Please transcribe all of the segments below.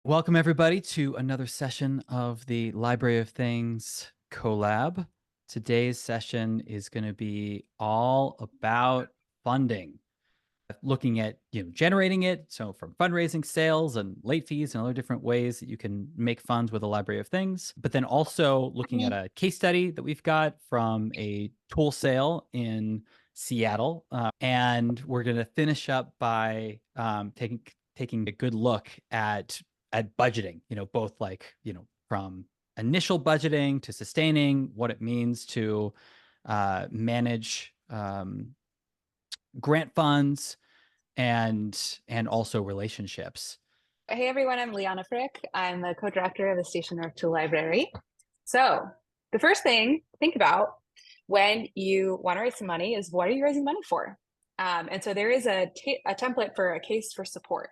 Welcome, everybody, to another session of the Library of Things collab. Today's session is going to be all about funding, looking at generating it, so from fundraising, sales, and late fees, and other different ways that you can make funds with a Library of Things. But then also looking at a case study that we've got from a tool sale in Seattle, and we're going to finish up by taking a good look at budgeting, both from initial budgeting to sustaining, what it means to manage grant funds and also relationships. Hey everyone, I'm Liana Frick. I'm the co-director of the Station North Tool Library. So the first thing to think about when you want to raise some money is, what are you raising money for? And so there is a template for a case for support.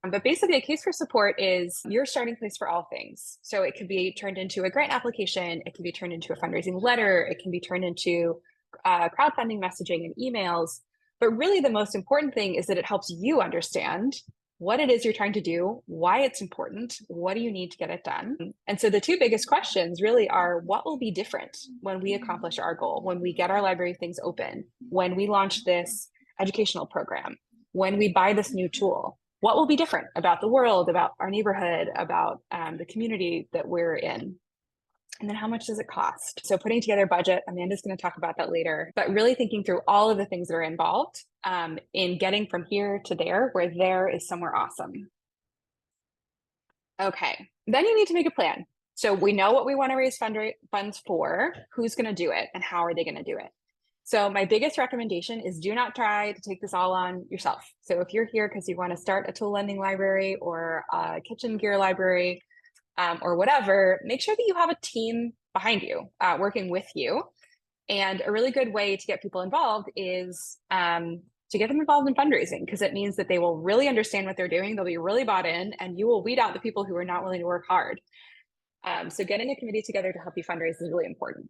But basically, a case for support is your starting place for all things. So it could be turned into a grant application. It can be turned into a fundraising letter. It can be turned into crowdfunding messaging and emails. But really, the most important thing is that it helps you understand what it is you're trying to do, why it's important, what do you need to get it done. And so the two biggest questions really are, what will be different when we accomplish our goal, when we get our library of things open, when we launch this educational program, when we buy this new tool? What will be different about the world, about our neighborhood, about the community that we're in? And then how much does it cost? So putting together a budget, Amanda's going to talk about that later, but really thinking through all of the things that are involved in getting from here to there, where there is somewhere awesome. Okay, then you need to make a plan. So we know what we want to raise funds for, who's going to do it, and how are they going to do it. So my biggest recommendation is, do not try to take this all on yourself. So if you're here because you want to start a tool lending library or a kitchen gear library or whatever, make sure that you have a team behind you working with you. And a really good way to get people involved is to get them involved in fundraising, because it means that they will really understand what they're doing. They'll be really bought in, and you will weed out the people who are not willing to work hard. So getting a committee together to help you fundraise is really important.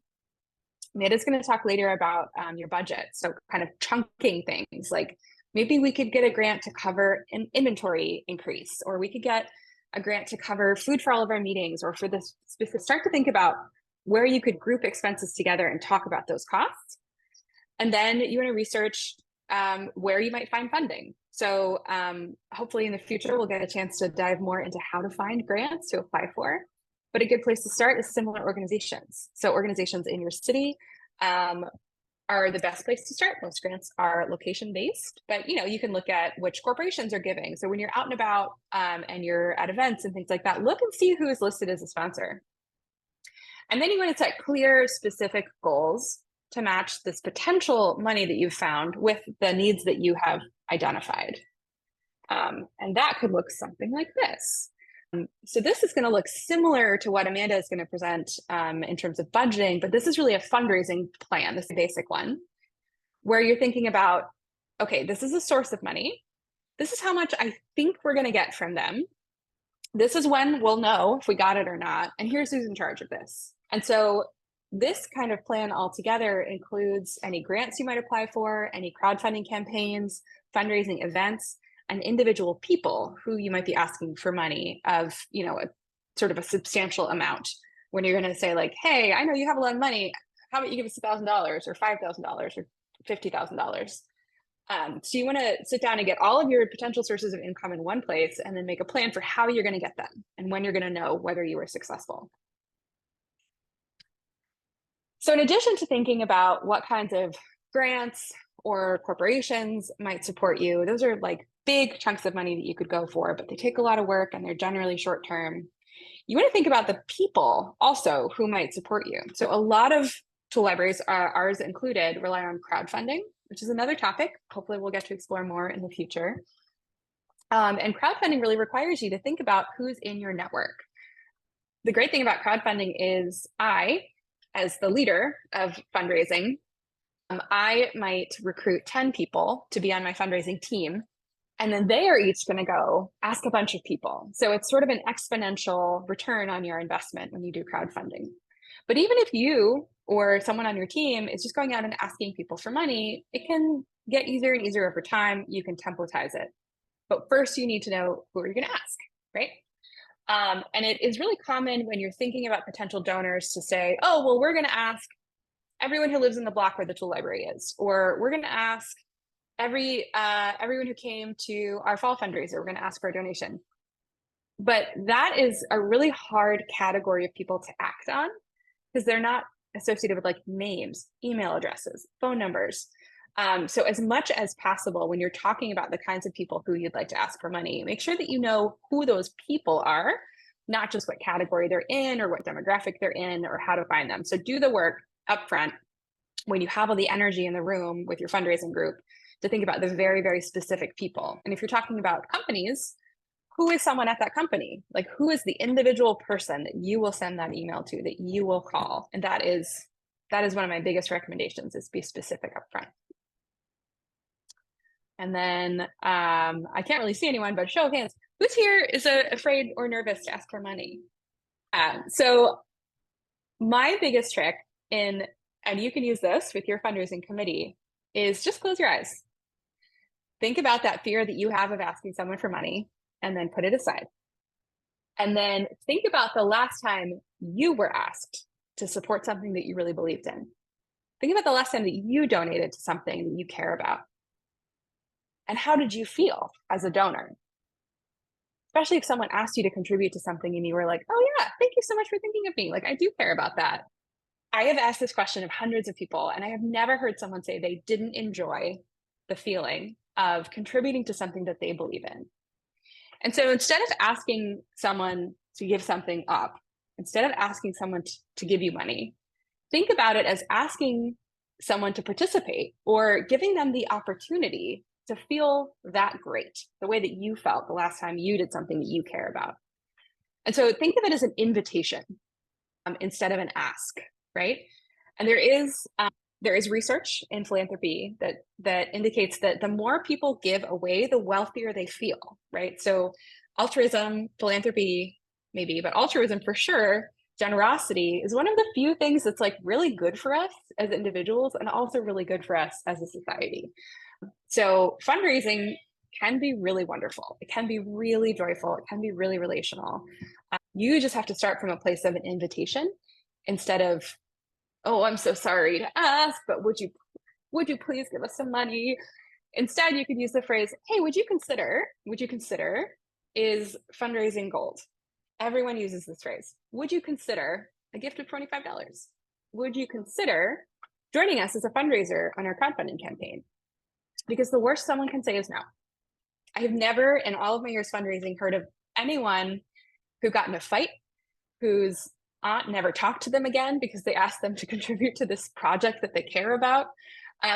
Amanda's going to talk later about your budget. So kind of chunking things, like maybe we could get a grant to cover an inventory increase, or we could get a grant to cover food for all of our meetings, or for this specific. Start to think about where you could group expenses together and talk about those costs. And then you want to research where you might find funding. So hopefully in the future, we'll get a chance to dive more into how to find grants to apply for. But a good place to start is similar organizations. So organizations in your city are the best place to start. Most grants are location-based, but you can look at which corporations are giving. So when you're out and about and you're at events and things like that, look and see who is listed as a sponsor. And then you want to set clear, specific goals to match this potential money that you've found with the needs that you have identified. And that could look something like this. So this is going to look similar to what Amanda is going to present in terms of budgeting, but this is really a fundraising plan. This is a basic one where you're thinking about, okay, this is a source of money. This is how much I think we're going to get from them. This is when we'll know if we got it or not. And here's who's in charge of this. And so this kind of plan altogether includes any grants you might apply for, any crowdfunding campaigns, fundraising events, and individual people who you might be asking for money of, a sort of a substantial amount. When you're going to say, like, hey, I know you have a lot of money. How about you give us $1,000 or $5,000 or $50,000? So you want to sit down and get all of your potential sources of income in one place, and then make a plan for how you're going to get them and when you're going to know whether you were successful. So in addition to thinking about what kinds of grants or corporations might support you, those are like big chunks of money that you could go for, but they take a lot of work and they're generally short term. You want to think about the people also who might support you. So a lot of tool libraries, ours included, rely on crowdfunding, which is another topic. Hopefully we'll get to explore more in the future. And crowdfunding really requires you to think about who's in your network. The great thing about crowdfunding is as the leader of fundraising, I might recruit 10 people to be on my fundraising team, and then they are each going to go ask a bunch of people. So it's sort of an exponential return on your investment when you do crowdfunding. But even if you or someone on your team is just going out and asking people for money, it can get easier and easier over time. You can templatize it. But first, you need to know who are you going to ask, right? And it is really common when you're thinking about potential donors to say, oh, well, we're going to ask everyone who lives in the block where the tool library is, or we're going to ask everyone who came to our fall fundraiser, we're going to ask for a donation. But that is a really hard category of people to act on because they're not associated with like names, email addresses, phone numbers. So as much as possible, when you're talking about the kinds of people who you'd like to ask for money, make sure that you know who those people are, not just what category they're in or what demographic they're in or how to find them. So do the work upfront when you have all the energy in the room with your fundraising group to think about the very, very specific people. And if you're talking about companies, who is someone at that company? Like, who is the individual person that you will send that email to, that you will call? And that is one of my biggest recommendations, is be specific upfront. And then I can't really see anyone, but show of hands, who's here is afraid or nervous to ask for money? So my biggest trick and you can use this with your fundraising committee, is just close your eyes. Think about that fear that you have of asking someone for money, and then put it aside. And then think about the last time you were asked to support something that you really believed in. Think about the last time that you donated to something that you care about. And how did you feel as a donor? Especially if someone asked you to contribute to something and you were like, oh yeah, thank you so much for thinking of me. Like, I do care about that. I have asked this question of hundreds of people, and I have never heard someone say they didn't enjoy the feeling of contributing to something that they believe in. And so instead of asking someone to give something up, instead of asking someone to give you money, think about it as asking someone to participate or giving them the opportunity to feel that great, the way that you felt the last time you did something that you care about. And so think of it as an invitation instead of an ask, right? And there is research in philanthropy that indicates that the more people give away, the wealthier they feel, right? So altruism, philanthropy, maybe, but altruism for sure, generosity is one of the few things that's like really good for us as individuals and also really good for us as a society. So fundraising can be really wonderful. It can be really joyful. It can be really relational. You just have to start from a place of an invitation instead of, oh, I'm so sorry to ask, but would you please give us some money? Instead, you could use the phrase, hey, would you consider is fundraising gold. Everyone uses this phrase. Would you consider a gift of $25? Would you consider joining us as a fundraiser on our crowdfunding campaign? Because the worst someone can say is no. I have never, in all of my years fundraising, heard of anyone who got in a fight, whose aunt never talked to them again because they asked them to contribute to this project that they care about.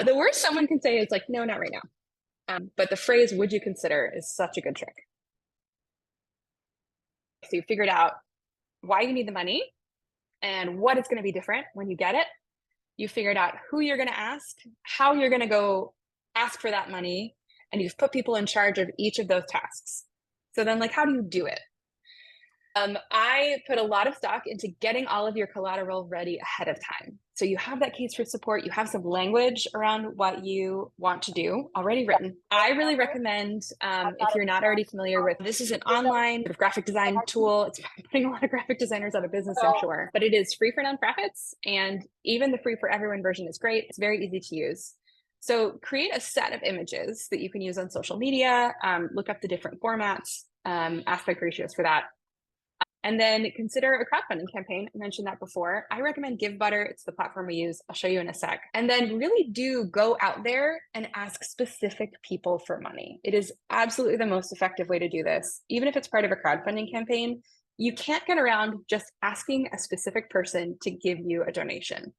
The worst someone can say is like, no, not right now. But the phrase, would you consider, is such a good trick. So you figured out why you need the money and what it's going to be different when you get it. You figured out who you're going to ask, how you're going to go ask for that money, and you've put people in charge of each of those tasks. So then, like, how do you do it? I put a lot of stock into getting all of your collateral ready ahead of time. So you have that case for support, you have some language around what you want to do already written. I really recommend, if you're not already familiar with, this is an online graphic design tool. It's putting a lot of graphic designers out of business, I'm sure, but it is free for nonprofits. And even the free for everyone version is great. It's very easy to use. So create a set of images that you can use on social media, look up the different formats, aspect ratios for that. And then consider a crowdfunding campaign. I mentioned that before. I recommend GiveButter. It's the platform we use. I'll show you in a sec. And then really do go out there and ask specific people for money. It is absolutely the most effective way to do this. Even if it's part of a crowdfunding campaign, you can't get around just asking a specific person to give you a donation.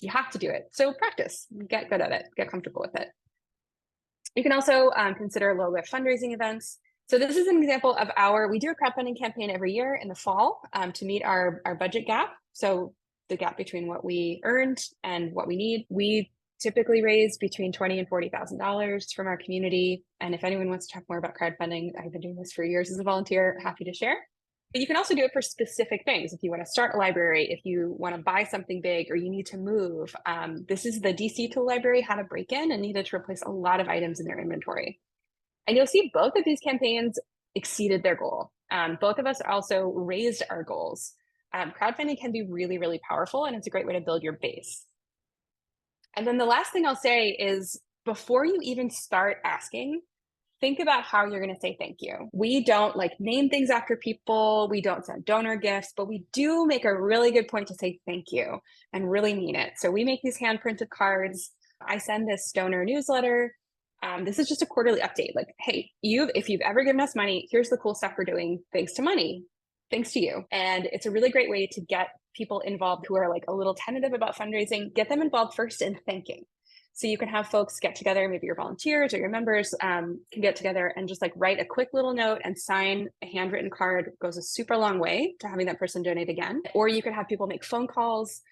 You have to do it. So practice, get good at it, get comfortable with it. You can also consider low lift fundraising events. So this is an example of we do a crowdfunding campaign every year in the fall to meet our budget gap. So the gap between what we earned and what we need. We typically raise between $20,000 and $40,000 from our community. And if anyone wants to talk more about crowdfunding, I've been doing this for years as a volunteer, happy to share. But you can also do it for specific things. If you want to start a library, if you want to buy something big, or you need to move. This is the DC Tool Library had a break-in and needed to replace a lot of items in their inventory. And you'll see both of these campaigns exceeded their goal. Both of us also raised our goals. Crowdfunding can be really, really powerful, and it's a great way to build your base. And then the last thing I'll say is before you even start asking, think about how you're going to say thank you. We don't like name things after people. We don't send donor gifts, but we do make a really good point to say thank you and really mean it. So we make these hand printed cards. I send this donor newsletter. This is just a quarterly update. Like, hey, if you've ever given us money, here's the cool stuff we're doing. Thanks to money. Thanks to you. And it's a really great way to get people involved who are like a little tentative about fundraising, get them involved first in thanking. So you can have folks get together, maybe your volunteers or your members can get together and just like write a quick little note and sign a handwritten card. It goes a super long way to having that person donate again. Or you could have people make phone calls.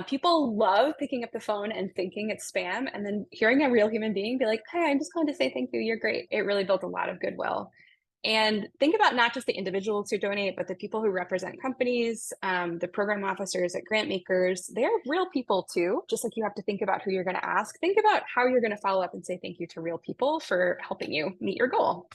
People love picking up the phone and thinking it's spam, and then hearing a real human being be like, hey, I'm just calling to say thank you. You're great. It really built a lot of goodwill. And think about not just the individuals who donate, but the people who represent companies, the program officers at grant makers. They're real people too. Just like you have to think about who you're going to ask, think about how you're going to follow up and say thank you to real people for helping you meet your goal.